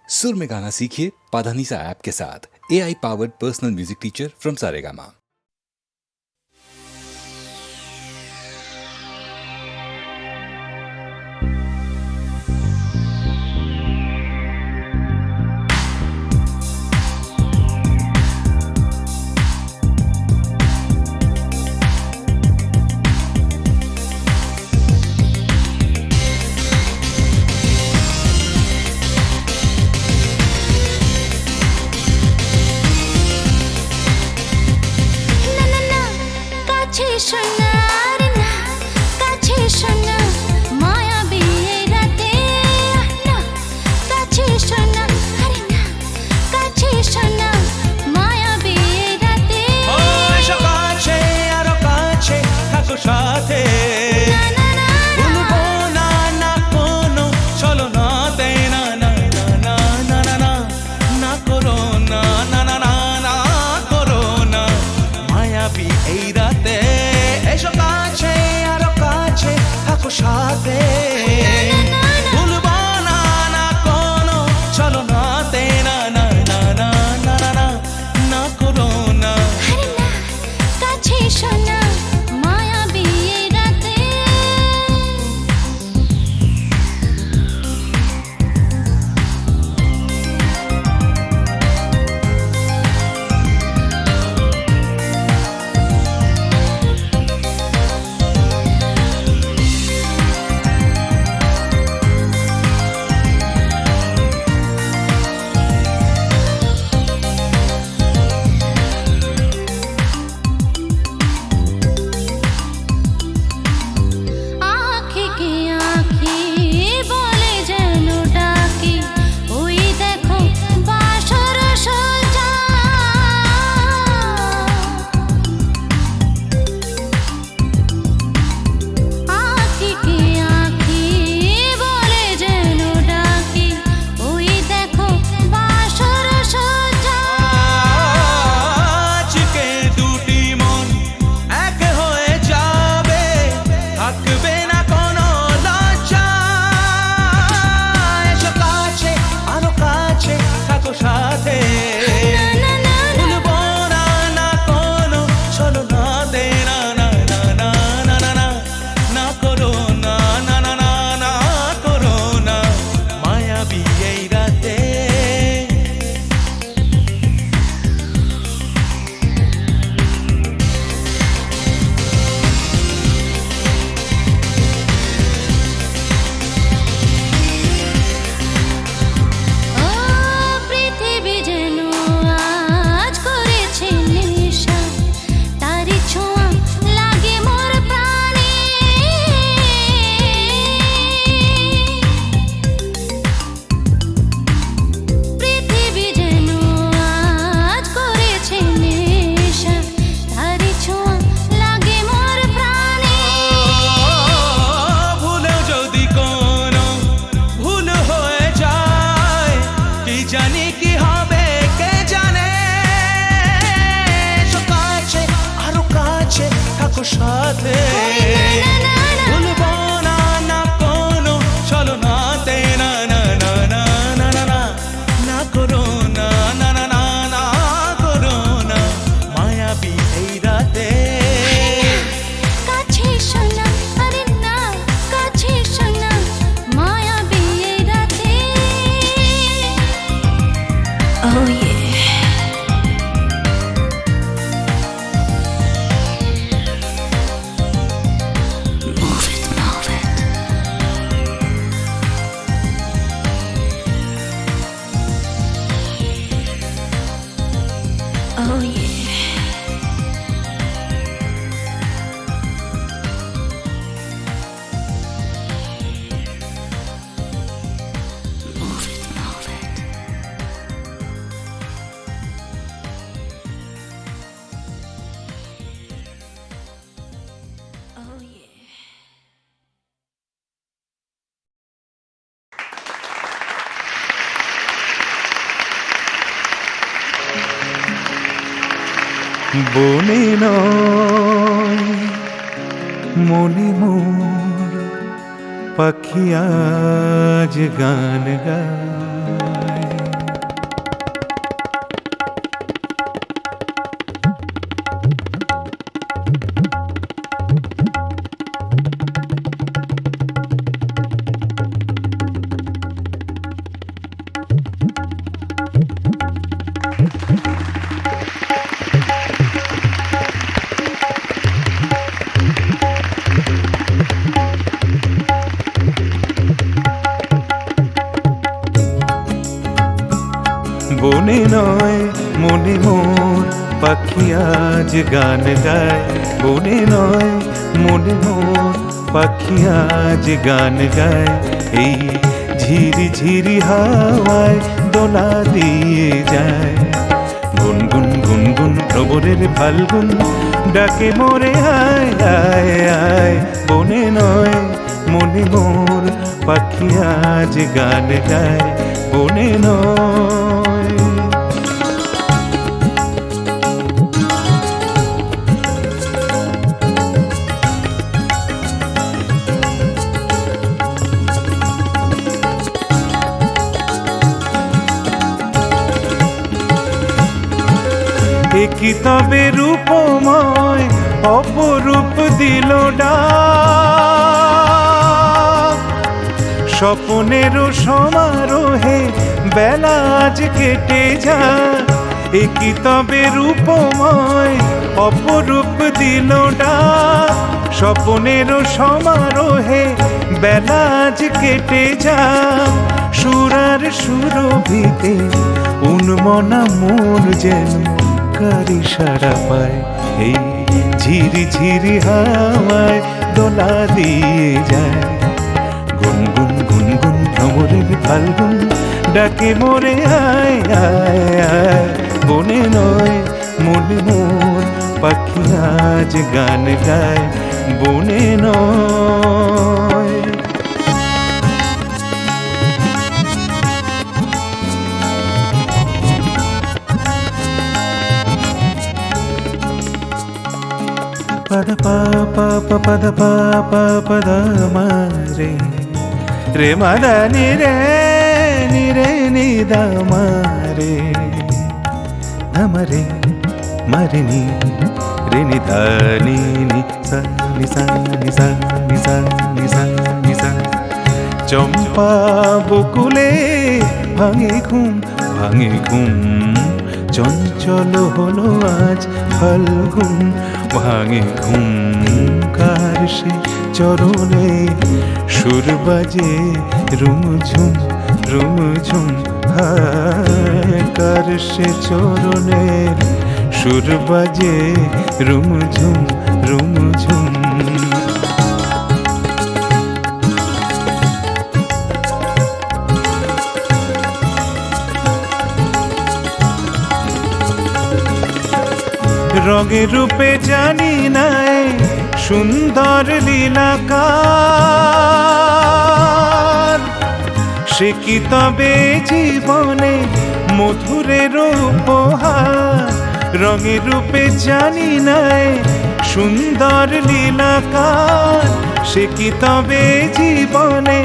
सुर में गाना सीखिए पाधानीसा ऐप के साथ। AI powered personal music teacher from Saregama. বনে নয় মনে মোর পাখি আজ গান গায়। বনে নয় মনে মোর পাখি আজ গান গায়, বনে নয় মনে মোর পাখি আজ গান গায়। এই ঝিরি ঝিরি হাওয়ায় দোলা দিয়ে যায়, গুনগুন গুনগুন প্রবরের ফাল্গুন ডাকে মোরে আয় আয় আয়। বনে নয় মনে মোর পাখি আজ গান গায়, বনে নয়। কি তবে রূপময় অপরূপ দিল ডাক, স্বপ্নেরও সমারোহে বেলা আজ কেটে যায়। কি তবে রূপময় অপরূপ দিল ডাক, স্বপ্নেরও সমারোহে বেলা আজ কেটে যায়। সুরার সুরভিতে উন্মনা মোর যেন কারি সারা পায়, এই ঝিরি ঝিরি হাওয়ায় দোলা দিয়ে যায়। গুনগুন গুনগুন ভ্রমরের ফাল্গুন ডাকে মোরে আয় আয় আয়। বনে নয় মনে মোর পাখি আজ গান গায়, বনে নয়। పద పాప పద పాప పద మరే రే మద నిరే నిరే నిద మరే ధమరే మరి ని రే నిద ని ని స ని స ని స ని స ని స নি সা। চম্পা বকুলে ভাঙে ঘুম ভাঙে ঘুম, চঞ্চল হলো আজ ফাল্গুন ভাঙে ঘুম। কার সে চরণে সুর বাজে রুমঝুম রুমঝুম, হায় কার সে চরণে সুর বাজে রুমঝুম রুমঝুম। রঙে রূপে জানি নাই সুন্দর লীলাকার, সে কি তবে জীবনে মধুরের উপহার। রঙে রূপে জানি নাই সুন্দর লীলাকার, সে কি তবে জীবনে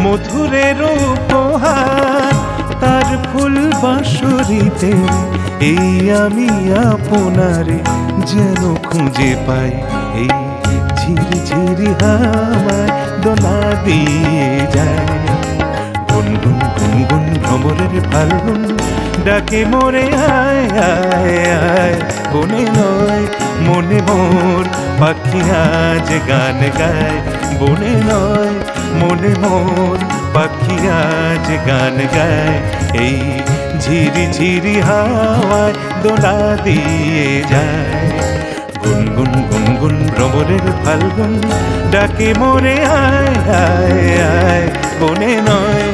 মধুরের উপহার। তার ফুল বাঁশরীতে এই আমি আপনারে যেন খুঁজে পাই, এই ঝিরি ঝিরি হাওয়ায় দোলা দিয়ে যায়। গুনগুন গুনগুন ভ্রমরের ফাল্গুন ডাকে মোরে আয় আয় আয়। বনে নয় মনে মোর পাখি আজ গান গায়, বনে নয় মনে মোর পাখি আজ গান গায়। এই ঝিরি ঝিরি হাওয়ায় দোলা দিয়ে যায়, গুনগুন গুনগুন ভ্রমরের ফাল্গুন ডাকে মোরে আয় আয় আয়। বনে নয়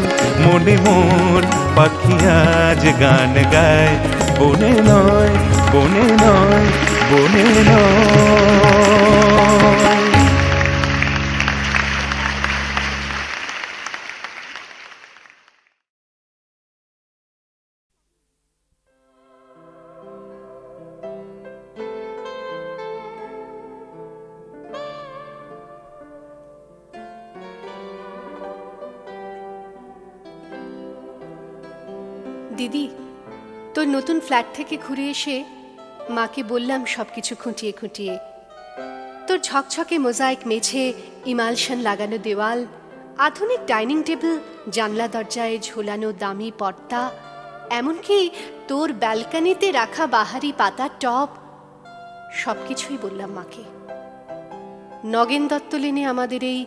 মনে মোর পাখি আজ গান গায়, বনে নয় বনে নয় বনে নয়। দিদি, তোর নতুন ফ্ল্যাট থেকে ঘুরে এসে মাকে বললাম সবকিছু খুঁটিয়ে খুঁটিয়ে। তোর ঝকঝকে মোজাইক মেঝে, ইমালশন লাগানো দেওয়াল, আধুনিক ডাইনিং টেবিল, জানলা দরজায় ঝোলানো দামি পর্দা, এমনকি তোর ব্যালকনিতে রাখা বাহারি পাতার টব, সবকিছুই বললাম মাকে। নগেন দত্ত লেনে আমাদের এই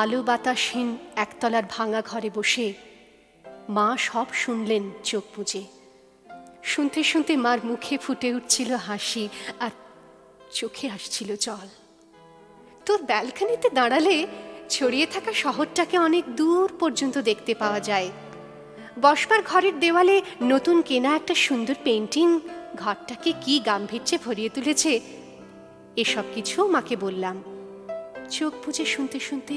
আলো বাতাসহীন একতলার ভাঙা ঘরে বসে মা সব শুনলেন চোখ বুজে। শুনতে শুনতে মার মুখে ফুটে উঠছিল হাসি আর চোখে আসছিল জল। তোর ব্যালকনিতে দাঁড়ালে ছড়িয়ে থাকা শহরটাকে অনেক দূর পর্যন্ত দেখতে পাওয়া যায়। বসবার ঘরের দেওয়ালে নতুন কেনা একটা সুন্দর পেন্টিং ঘরটাকে কি গাম্ভীর্যে ভরিয়ে তুলেছে। এসব কিছু মাকে বললাম। চোখ বুজে শুনতে শুনতে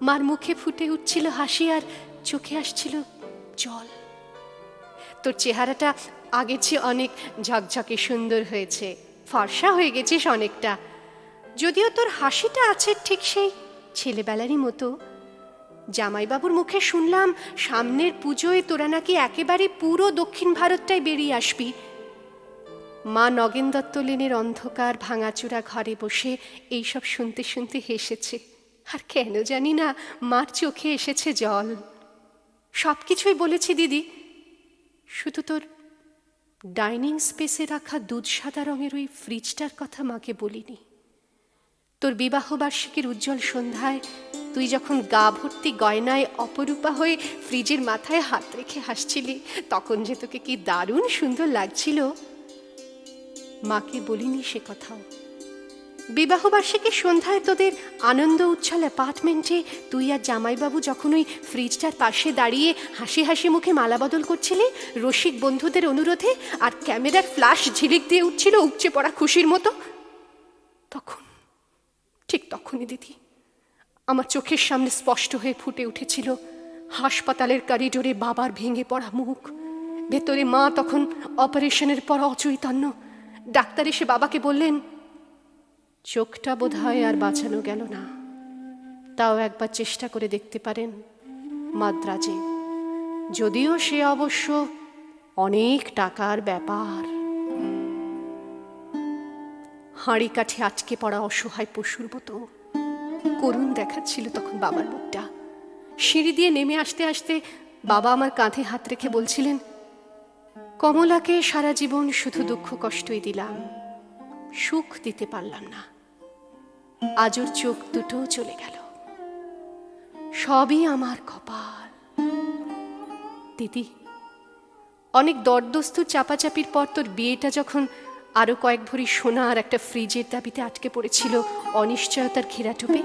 মার মুখে ফুটে উঠছিল হাসি আর চোখে আসছিল জল। তোর চেহারাটা আগের চেয়ে অনেক ঝকঝকে সুন্দর হয়েছে, ফর্সা হয়ে গেছিস অনেকটা। যদিও তোর হাসিটা আছে ঠিক সেই ছেলেবেলারই মতো। জামাইবাবুর মুখে শুনলাম সামনের পুজোয় তোরা নাকি একেবারে পুরো দক্ষিণ ভারতটাই বেরিয়ে আসবি। মা নগেন দত্ত লেনের অন্ধকার ভাঙাচোরা ঘরে বসে এইসব শুনতে শুনতে হেসেছে। আর কেন জানি না মার চোখে এসেছে জল। সব কিছুই বলেছি দিদি, শুধু তোর ডাইনিং স্পেসে রাখা দুধ সাদা রঙের ওই ফ্রিজটার কথা মাকে বলিনি। তোর বিবাহবার্ষিকীর উজ্জ্বল সন্ধ্যায় তুই যখন গা ভর্তি গয়নায় অপরূপা হয়ে ফ্রিজের মাথায় হাত রেখে হাসছিলি, তখন যে তোকে কি দারুণ সুন্দর লাগছিল, মাকে বলিনি সে কথাও। বিবাহবার্ষিকীর সন্ধ্যায় তোদের আনন্দ উচ্ছল অ্যাপার্টমেন্টে তুই আর জামাইবাবু যখন ওই ফ্রিজটার পাশে দাঁড়িয়ে হাসি হাসি মুখে মালা বদল করছিলি রসিক বন্ধুদের অনুরোধে, আর ক্যামেরার ফ্ল্যাশ ঝিলিক দিয়ে উঠছিল উপচে পড়া খুশির মতো, তখন ঠিক তখনই দিদি আমার চোখের সামনে স্পষ্ট হয়ে ফুটে উঠেছিল হাসপাতালের করিডোরে বাবার ভেঙে পড়া মুখ। ভেতরে মা তখন অপারেশনের পর অচৈতন্য। ডাক্তার এসে বাবাকে বললেন, চোখটা বোধহয় আর বাঁচানো গেল না, তাও একবার চেষ্টা করে দেখতে পারেন মাদ্রাজে, যদিও সে অবশ্য অনেক টাকার ব্যাপার। হাঁড়ি কাঠে আটকে পড়া অসহায় পশুর মতো করুণ দেখাচ্ছিল তখন বাবার মুখটা। সিঁড়ি দিয়ে নেমে আসতে আসতে বাবা আমার কাঁধে হাত রেখে বলছিলেন, কমলাকে সারা জীবন শুধু দুঃখ কষ্টই দিলাম, সুখ দিতে পারলাম না। আজ ওর চোখ দুটো চলে গেল, সবই আমার কপাল। দিদি, অনেক দরদস্তু চাপাচাপির পর তোর বিয়েটা যখন আরো কয়েক ভরি সোনা আর একটা ফ্রিজের দাবিতে আটকে পড়েছিল অনিশ্চয়তার ঘেরাটোপে,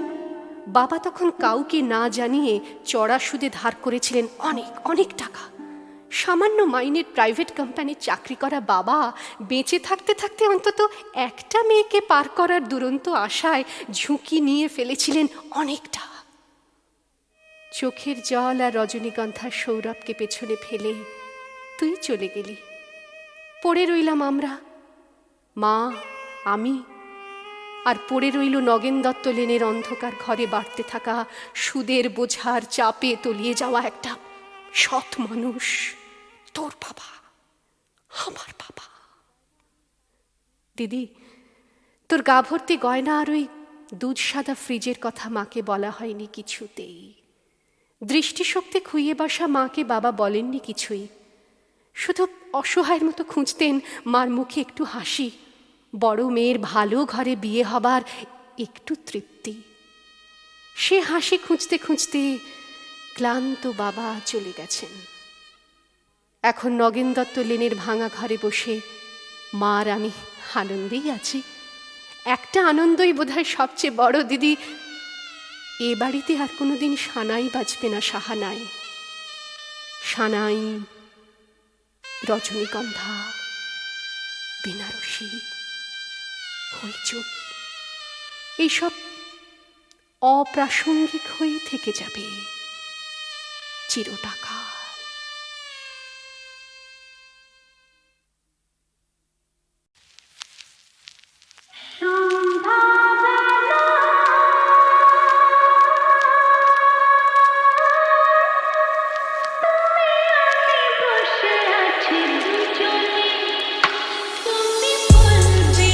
বাবা তখন কাউকে না জানিয়ে চড়া সুদে ধার করেছিলেন অনেক অনেক টাকা। সামান্য মাইনের প্রাইভেট কোম্পানির চাকরি করা বাবা বেঁচে থাকতে থাকতে অন্তত একটা মেয়েকে পার করার দুরন্ত আশায় ঝুঁকি নিয়ে ফেলেছিলেন অনেকটা। চোখের জল আর রজনীগন্ধার সৌরভকে পেছনে ফেলে তুই চলে গেলি। পড়ে রইলাম আমরা, মা, আমি, আর পড়ে রইল নগেন দত্ত লেনের অন্ধকার ঘরে বাড়তে থাকা সুদের বোঝার চাপে তলিয়ে যাওয়া একটা সৎ মানুষ, তোর বাবা, আমার বাবা। দিদি, তোর গা ভর্তি গয়না আর ওই দুধ সাদা ফ্রিজের কথা মাকে বলা হয়নি কিছুতেই। দৃষ্টিশক্তি খুইয়ে বসা মাকে বাবা বলেননি কিছুই, শুধু অসহায়ের মতো খুঁজতেন মার মুখে একটু হাসি, বড় মেয়ের ভালো ঘরে বিয়ে হবার একটু তৃপ্তি। সে হাসি খুঁজতে খুঁজতে ক্লান্ত বাবা চলে গেছেন। এখন নগেন দত্ত লেনের ভাঙা ঘরে বসে মা আর আমি আনন্দেই আছি। একটা আনন্দই বোধহয় সবচেয়ে বড় দিদি, এ বাড়িতে আর কোনোদিন সানাই বাজবে না, সাহানাই, সানাই, রজনীগন্ধা, বেনারসি, হইচই, এইসব অপ্রাসঙ্গিক হয়ে থেকে যাবে চিরটাকাল। তুমি বলবে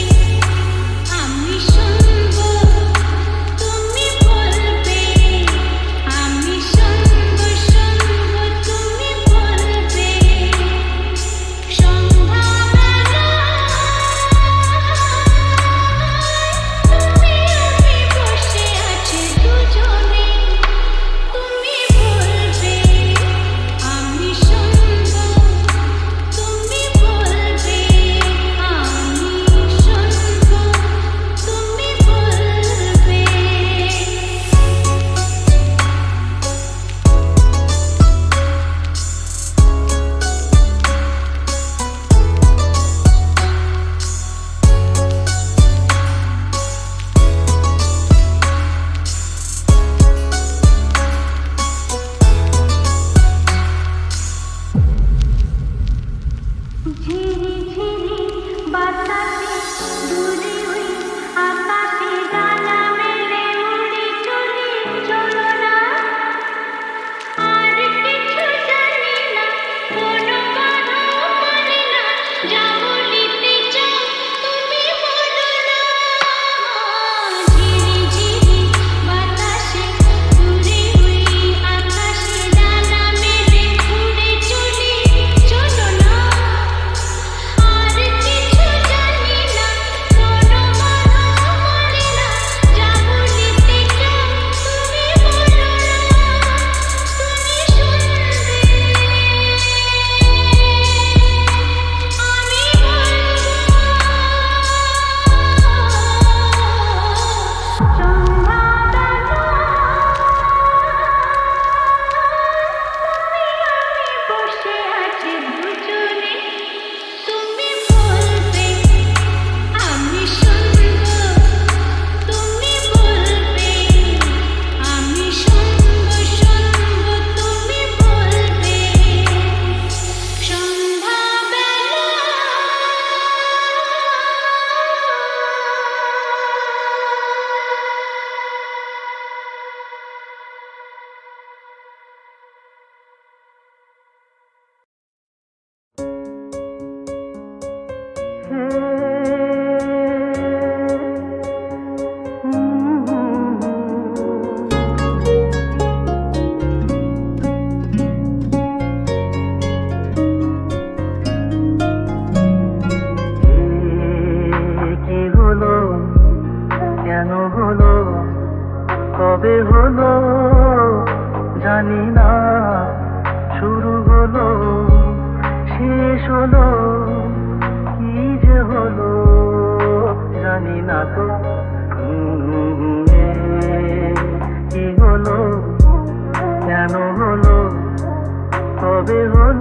আমি শুনবো শুনবো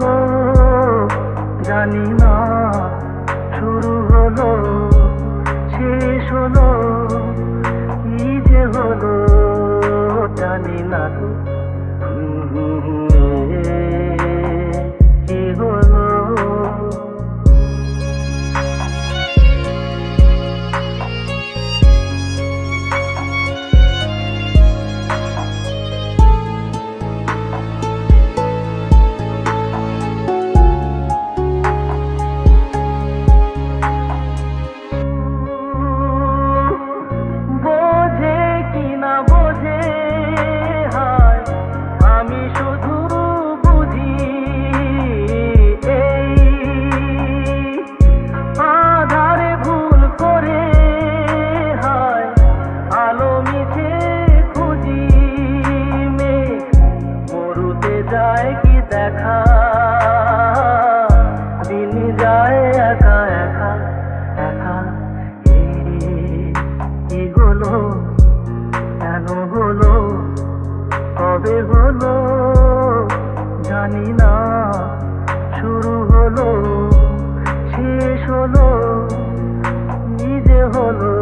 হলো জানি না, শুরু হলো শেষ হলো, কি যে হলো জানি না, কি হলো। বোঝে কি না বোঝে হায়, আমি শুধু বুঝি এই আধারে ভুল করে হায় আলো মিছে খুঁজি, মেঘ মরুতে যায় কি দেখা, দিন যায় একা একা একা, কি হলো কেন হলো কবে হলো জানি না, শুরু হলো শেষ হলো, নিজে হলো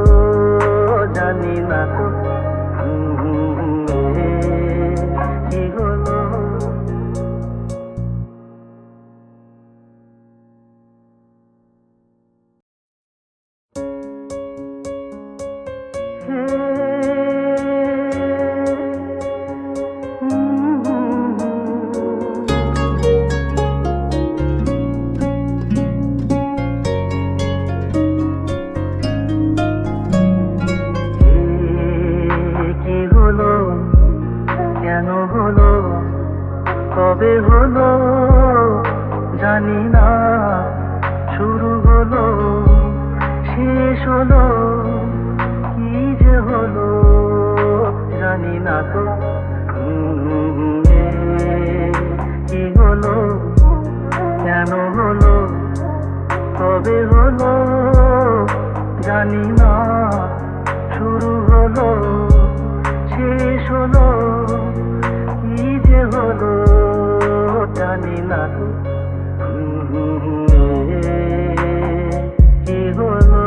জানি না, কি হলো। কি হলো কেন হলো কবে হলো জানি না, শুরু হলো শেষ হলো, কি যে হলো জানি না তো, কি হলো কেন হলো কবে হলো জানি না, শুরু হলো শেষ হলো, কি যে হলো জানি না তো, কি হলো।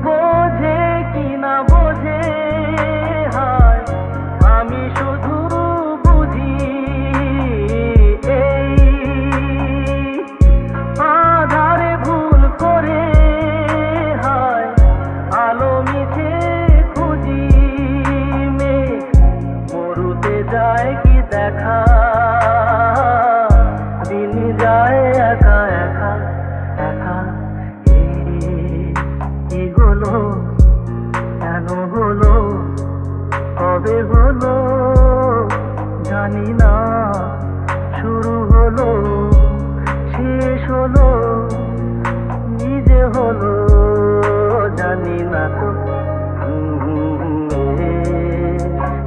বোঝে কি না বোঝে হায়, আমি শুধু বুঝি এই আধারে ভুল করে হায় আলো মিছে খুঁজি, মেঘ মরুতে যায় কি দেখা, দিন যায় একা একা একা, কি হলো কেন হলো কবে হলো জানি না, শুরু হলো শেষ হলো, নিজে হলো জানি না তো,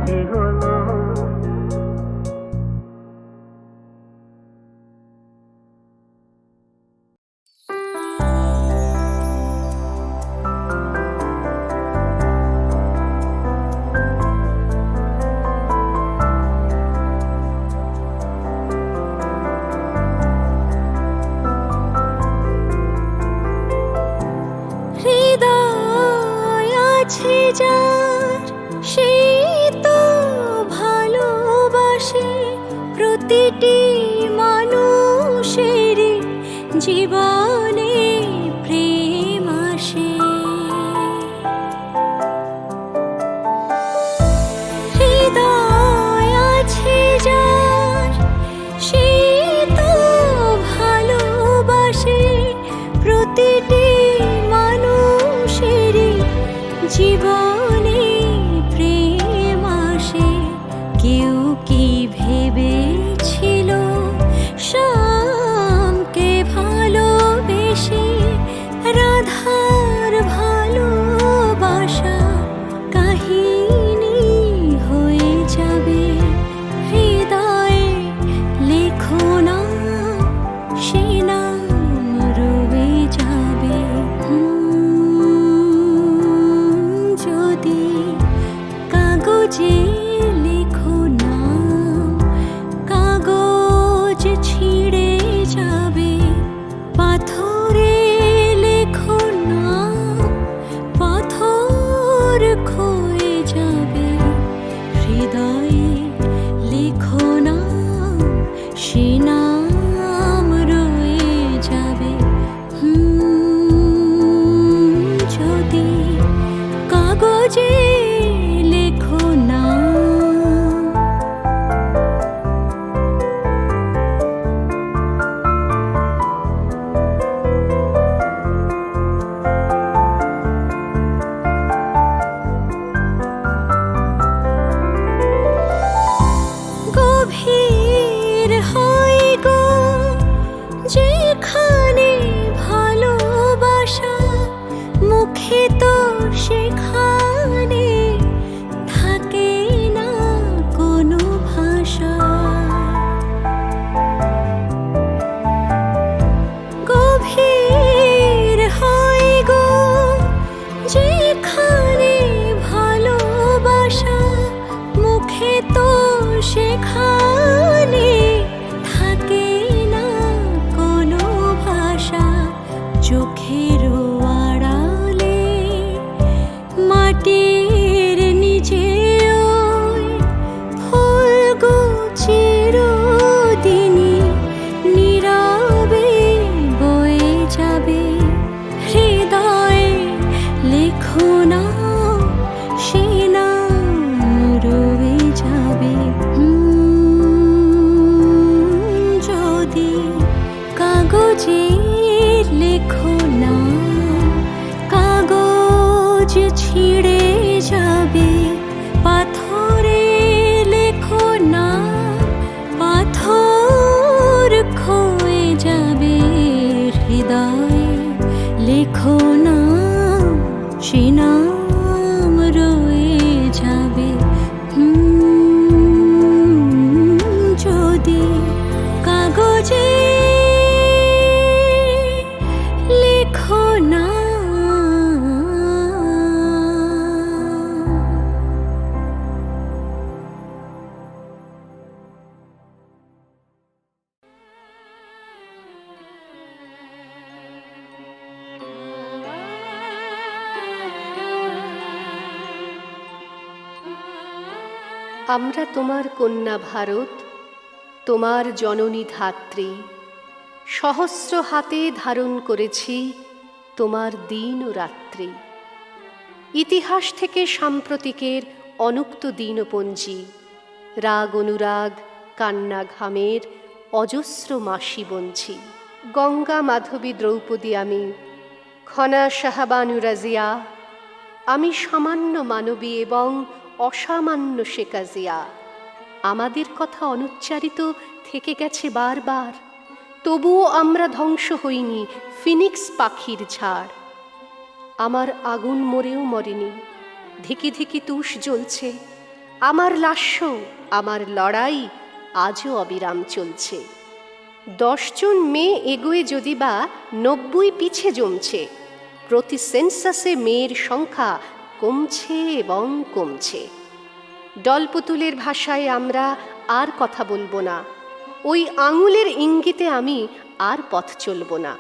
কি হলো। হৃদয় আছে যার সেই তো ভালোবাসে, প্রতিটি মানুষের জীবনে প্রেম আসে। হৃদয় আছে যার সেই তো ভালোবাসে, প্রতিটি মানুষের জীবনে প্রেম আসে। কেউ কি ভেবেছিল শ্যামকে ভালোবেসে রাধার ভালোবাসা কাহিনী হৃদয়ে লেখো না, সে নাম রয়ে যাবে। যদি কাগজে লেখো না, গভীর হয় গো যেখানে ভালোবাসা, মুখে তো সেখানে থাকে না কোনো ভাষা। গভীর হয় গো যেখানে ভালোবাসা, মুখে তো সেখানে থাকে না কোনো ভাষা। চোখের আড়ালে মাটির নিচে ওই ফুল গুছির দিনই নীরবে বয়ে যাবে। হৃদয়ে লেখো না, সে নাম রয়ে যাবে। যদি কাগজে লেখো না, কাগজ ছিঁড়ে যাবে। পাথরে লেখো না, পাথর ক্ষয়ে যাবে। হৃদয়ে লেখো না, সে নাম রয়ে যাবে। যদি কাগজে লেখো না। আমরা তোমার কন্যা ভারত, তোমার জননী ধাত্রী। সহস্র হাতে ধারণ করেছি তোমার দিন ও রাত্রি। ইতিহাস থেকে সাম্প্রতিকের অনুক্ত দিনপঞ্জি, রাগ অনুরাগ কান্না ঘামের অজস্র মাসি বঞ্চি। গঙ্গা মাধবী দ্রৌপদী আমি, খনা শাহবানু রাজিয়া। আমি সামান্য মানবী এবং অসামান্য শেকাজিয়া। আমাদের কথা অনুচ্চারিত থেকে গেছে বারবার, তবুও আমরা ধ্বংস হইনি ফিনিক্স পাখির ঝাড়। আমার আগুন মরেও মরেনি, ধিকি ধিকি তুষ জ্বলছে। আমার লাস্য, আমার লড়াই আজও অবিরাম চলছে। 10 জন মেয়ে এগোয় যদি বা 90 পিছে জমছে। প্রতি সেন্সাসে মেয়ের সংখ্যা কমছে এবং কমছে। ডলপুতুলের ভাষায় আমরা আর কথা বলবো না, ওই আঙুলের ইঙ্গিতে আমি আর পথ চলব না।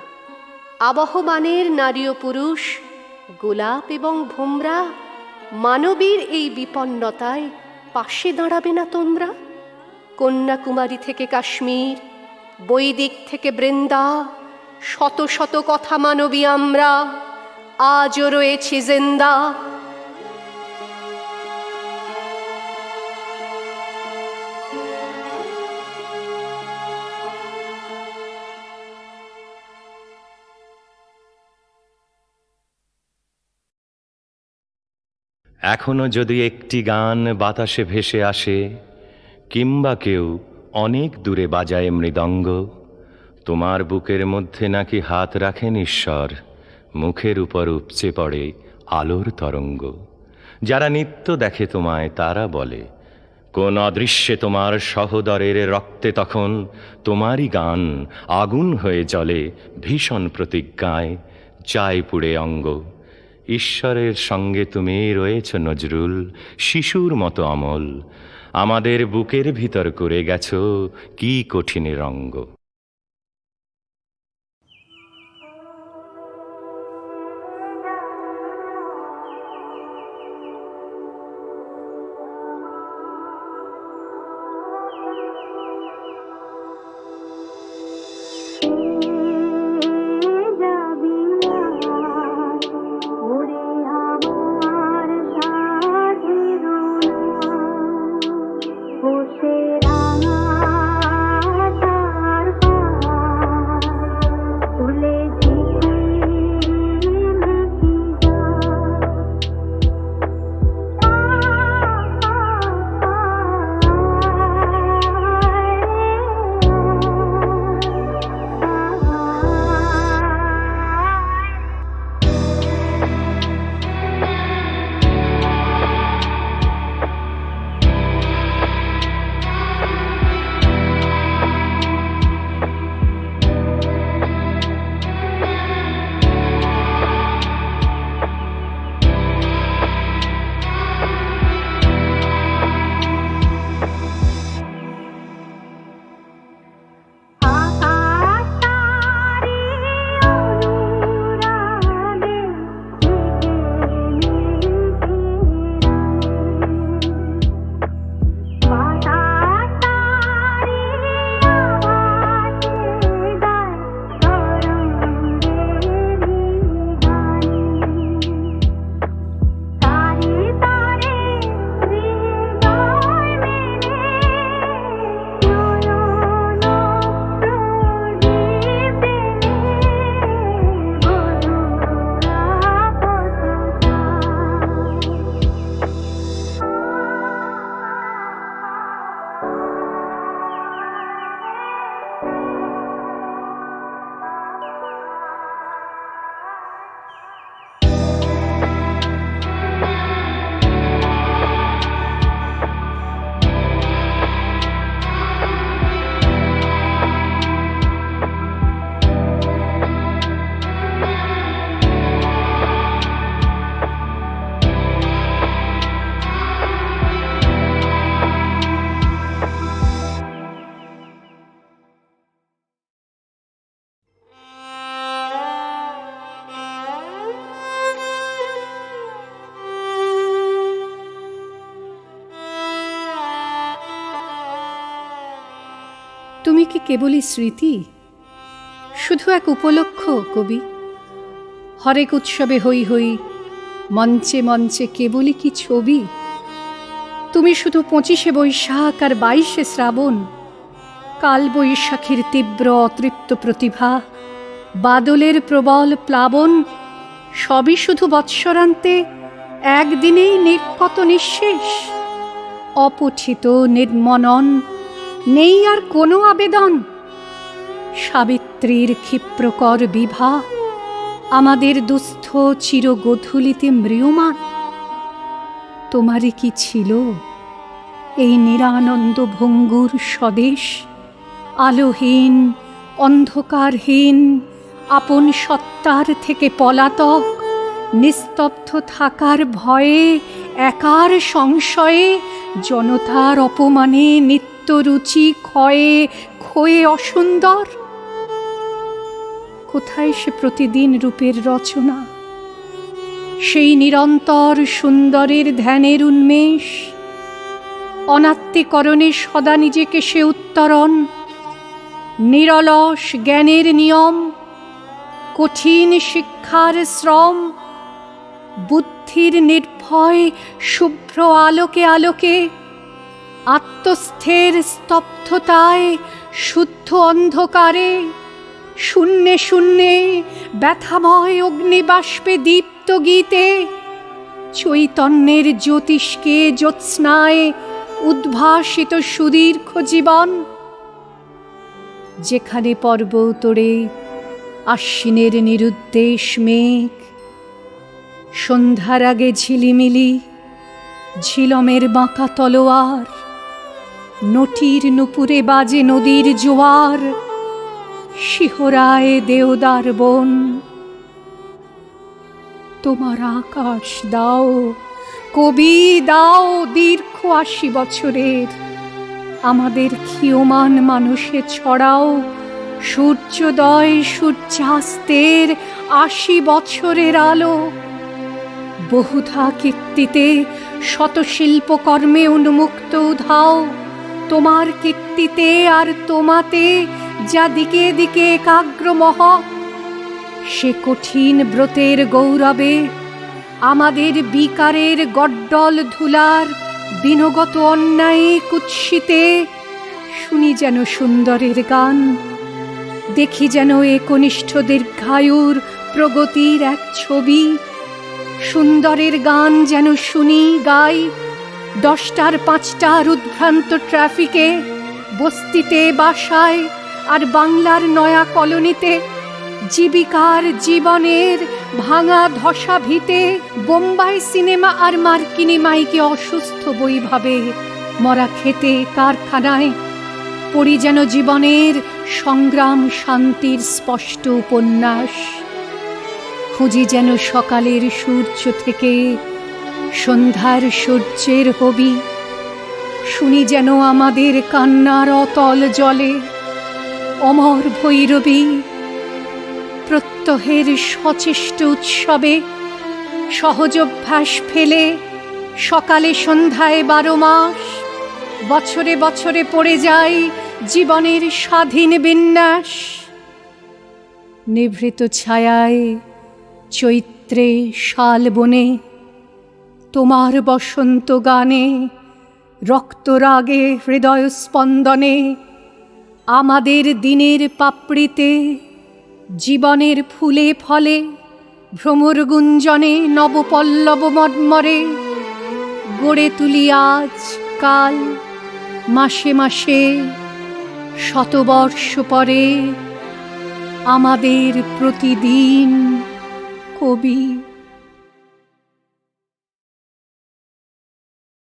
আবহমানের নারী ও পুরুষ, গোলাপ এবং ভোমরা, মানবীর এই বিপন্নতায় পাশে দাঁড়াবে না তোমরা? কন্যাকুমারী থেকে কাশ্মীর, বৈদিক থেকে বৃন্দা, শত শত কথা মানবী আমরা, আজও রয়েছি জিন্দা। এখনো যদি একটি গান বাতাসে ভেসে আসে, কিংবা কেউ অনেক দূরে বাজায় মৃদঙ্গ, তোমার বুকের মধ্যে নাকি হাত রাখেন ঈশ্বর, মুখের উপর উপচে পড়ে আলোর তরঙ্গ। যারা নিত্য দেখে তোমায় তারা বলে, কোন অদৃশ্যে তোমার সহোদরের রক্তে তখন তোমারই গান আগুন হয়ে জ্বলে ভীষণ প্রতিজ্ঞায়, চাই পুড়ে অঙ্গ। ঈশ্বরের সঙ্গে তুমি রয়েছ নজরুল, শিশুর মতো অমল, আমাদের বুকের ভিতর করে গেছো কি কঠিন রঙ্গ। বসে রাতার ভুলে তুমি কি কেবলই স্মৃতি, শুধু এক উপলক্ষ কবি? হরেক উৎসবে হই হই, মঞ্চে মঞ্চে কেবলই কি ছবি? তুমি শুধু 25শে বৈশাখ আর 22শে শ্রাবণ, কাল বৈশাখীর তীব্র অতৃপ্ত প্রতিভা, বাদলের প্রবল প্লাবন, সবই শুধু বৎসরান্তে একদিনেই নির্কত নিঃশেষ। অপঠিত নির্মনন, নেই আর কোনো আবেদন। সাবিত্রীর ক্ষিপ্রকর বিভা আমাদের দুস্থ চিরগোধূলিতে ম্রিয়মাণ। তোমারই কি ছিল এই নিরানন্দ ভঙ্গুর স্বদেশ? আলোহীন, অন্ধকারহীন, আপন সত্তার থেকে পলাতক, নিস্তব্ধ থাকার ভয়ে, একার সংশয়ে, জনতার অপমানে নিত্যরুচি ক্ষয়ে ক্ষয়ে অসুন্দর। কোথায় সে প্রতিদিন রূপের রচনা, সেই নিরন্তর সুন্দরের ধ্যানের উন্মেষ? অনাত্মীকরণে সদা নিজেকে সে উত্তরণ, নিরলস জ্ঞানের নিয়ম, কঠিন শিক্ষার শ্রম, বুদ্ধির নির্ভয় শুভ্র আলোকে আলোকে, আত্মস্থের স্তব্ধতায় শুদ্ধ অন্ধকারে, শূন্যে শূন্যে ব্যথাময় অগ্নিবাষ্পে দীপ্ত গীতে, চৈতন্যের জ্যোতিষ্কে জ্যোৎস্নায় উদ্ভাসিত সুদীর্ঘ জীবন। যেখানে পর্বতরে আশ্বিনের নিরুদ্দেশ মেঘ, সন্ধ্যার আগে ঝিলিমিলি ঝিলমের বাঁকা তলোয়ার, নটির নুপুরে বাজে নদীর জোয়ার, শিহরায় দেওদার বন। তোমার আকাশ দাও কবি, দাও দীর্ঘ 80 বছরের। আমাদের ক্ষীয়মান মানুষে ছড়াও সূর্যোদয় সূর্যাস্তের 80 বছরের আলো। বহুধা কীর্তিতে শত শিল্পকর্মে উন্মুক্ত উধাও, তোমার কীর্তিতে আর তোমাতে যা দিকে দিকে একাগ্র মহৎ। সে কঠিন ব্রতের গৌরবে আমাদের বিকারের গড্ডল ধুলার দিনগত অন্যায় কুৎসিতে শুনি যেন সুন্দরের গান, দেখি যেন একনিষ্ঠ দীর্ঘায়ুর প্রগতির এক ছবি। সুন্দরের গান যেন শুনি গাই 10টার 5টার উদ্ভ্রান্ত ট্রাফিকে, বস্তিতে বাসায় আর বাংলার নয়া কলোনিতে, জীবিকার জীবনের ভাঙা ধসা ভিতে, বোম্বাই সিনেমা আর মার্কিনি মাইকে অসুস্থ বৈভাবে, মরা খেতে কারখানায় পড়ি যেন জীবনের সংগ্রাম শান্তির স্পষ্ট উপন্যাস। খুঁজি যেন সকালের সূর্য থেকে সন্ধ্যার সূর্যের হবি, শুনি যেন আমাদের কান্নার অতল জলে অমর ভৈরবী। প্রত্যহের সচেষ্ট উৎসবে সহজ অভ্যাস ফেলে সকালে সন্ধ্যায় 12 মাস, বছরে বছরে পড়ে যায় জীবনের স্বাধীন বিন্যাস। নিভৃত ছায়ায় চৈত্রে শালবনে, তোমার বসন্ত গানে, রক্তরাগে হৃদয় স্পন্দনে, আমাদের দিনের পাপড়িতে, জীবনের ফুলে ফলে, ভ্রমর গুঞ্জনে নবপল্লব মর্মরে, গড়ে তুলি আজ কাল মাসে মাসে শতবর্ষ পরে আমাদের প্রতিদিন কবি।